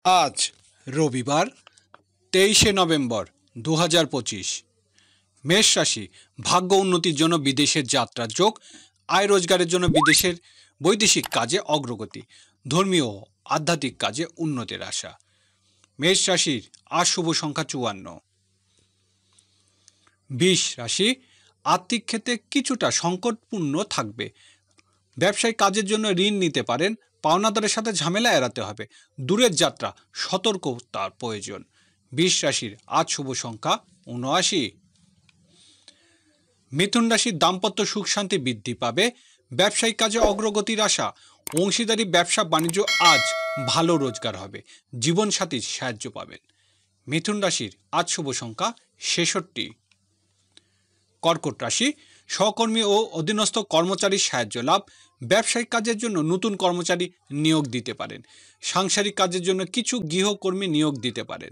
আজ রবিবার 23শে নভেম্বর 2025। মেষ রাশি, ভাগ্য উন্নতির জন্য বিদেশের যাত্রার যোগ, আয় রোজগারের জন্য বিদেশের বৈদেশিক কাজে অগ্রগতি, ধর্মীয় ও আধ্যাত্মিক কাজে উন্নতির আশা। মেষ রাশির আজ শুভ সংখ্যা 54। বৃষ রাশি, আর্থিক ক্ষেত্রে কিছুটা সংকটপূর্ণ থাকবে। ব্যবসায়িক কাজের জন্য ঋণ নিতে পারেন। পাওনাদারের সাথে ঝামেলা এড়াতে হবে। দূরের যাত্রা সতর্কতার প্রয়োজন। বৃষ রাশির আজ শুভ সংখ্যা 79। মিথুন রাশির দাম্পত্য সুখ শান্তি বৃদ্ধি পাবে। ব্যবসায়িক কাজে অগ্রগতির আশা। অংশীদারি ব্যবসা বাণিজ্য আজ ভালো রোজগার হবে। জীবনসাথীর সাহায্য পাবেন। মিথুন রাশির আজ শুভ সংখ্যা 66। কর্কট রাশি, সহকর্মী ও অধীনস্থ কর্মচারীর সাহায্য লাভ। ব্যবসায়িক কাজের জন্য নতুন কর্মচারী নিয়োগ দিতে পারেন। সাংসারিক কাজের জন্য কিছু গৃহকর্মী নিয়োগ দিতে পারেন।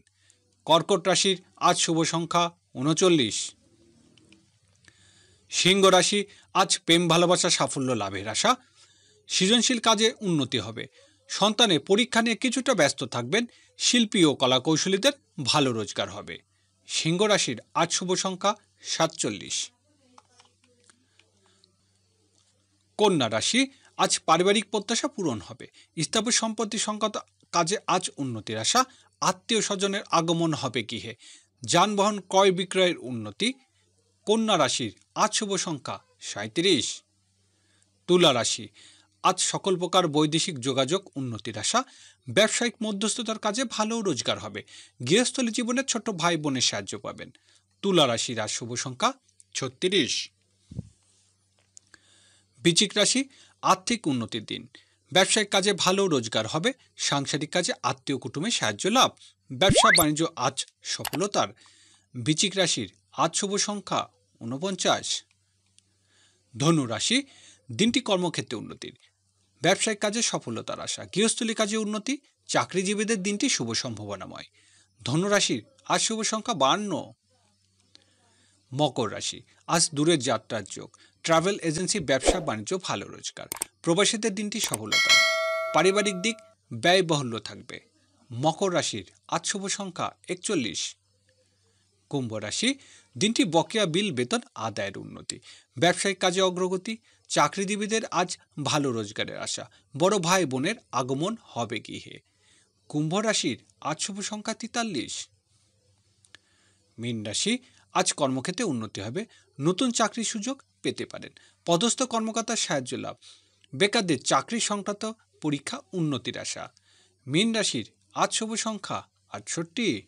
কর্কট রাশির আজ শুভ সংখ্যা 39। সিংহ রাশি, আজ প্রেম ভালোবাসা সাফল্য লাভের আশা। সৃজনশীল কাজে উন্নতি হবে। সন্তানের পরীক্ষা নিয়ে কিছুটা ব্যস্ত থাকবেন। শিল্পী ও কলাকৌশলীদের ভালো রোজগার হবে। সিংহ রাশির আজ শুভ সংখ্যা 47। কন্যা রাশি, আজ পারিবারিক প্রত্যাশা পূরণ হবে। স্থাবর সম্পত্তি সংক্রান্ত কাজে আজ উন্নতির আশা। আত্মীয় স্বজনের আগমন হবে গৃহে। যানবাহন ক্রয় বিক্রয়ের উন্নতি। কন্যা রাশির আজ শুভ সংখ্যা 37। তুলা রাশি, আজ সকল প্রকার বৈদেশিক যোগাযোগ উন্নতির আশা। ব্যবসায়িক মধ্যস্থতার কাজে ভালো রোজগার হবে। গৃহস্থলী জীবনে ছোট ভাই বোনের সাহায্য পাবেন। তুলা রাশির আজ শুভ সংখ্যা 36। বৃশ্চিক রাশি, আর্থিক উন্নতির দিন। ব্যবসায়িক কাজে ভালো রোজগার হবে। সাংসারিক কাজে আত্মীয় কুটুমের সাহায্য লাভ। ব্যবসা বাণিজ্য আজ সফলতার। বৃশ্চিক রাশির আজ শুভ সংখ্যা 49। ধনু রাশি, দিনটি কর্মক্ষেত্রে উন্নতির। ব্যবসায়িক কাজে সফলতার আশা। গৃহস্থলী কাজে উন্নতি। চাকরিজীবীদের দিনটি শুভ সম্ভাবনাময়। ধনু রাশির আজ শুভ সংখ্যা 52। মকর রাশি, আজ দূরের যাত্রার যোগ। ট্রাভেল এজেন্সি ব্যবসা বাণিজ্য ভালো রোজগার। প্রবাসীদের দিনটি সফলতা। পারিবারিক দিক ব্যয়বহুল্য থাকবে। মকর রাশির আজ শুভ সংখ্যা 41। কুম্ভ রাশি, দিনটি বকেয়া বিল বেতন আদায়ের উন্নতি। ব্যবসায়িক কাজে অগ্রগতি। চাকরিজীবীদের আজ ভালো রোজগারের আশা। বড় ভাই বোনের আগমন হবে গৃহে। কুম্ভ রাশির আজ শুভ সংখ্যা 43। মীন রাশি, আজ কর্মক্ষেত্রে উন্নতি হবে। নতুন চাকরির সুযোগ পেতে পারেন। পদস্থ কর্মকর্তার সাহায্য লাভ। বেকারদের চাকরি সংক্রান্ত পরীক্ষা উন্নতির আশা। মীন রাশির আজ শুভ সংখ্যা 68।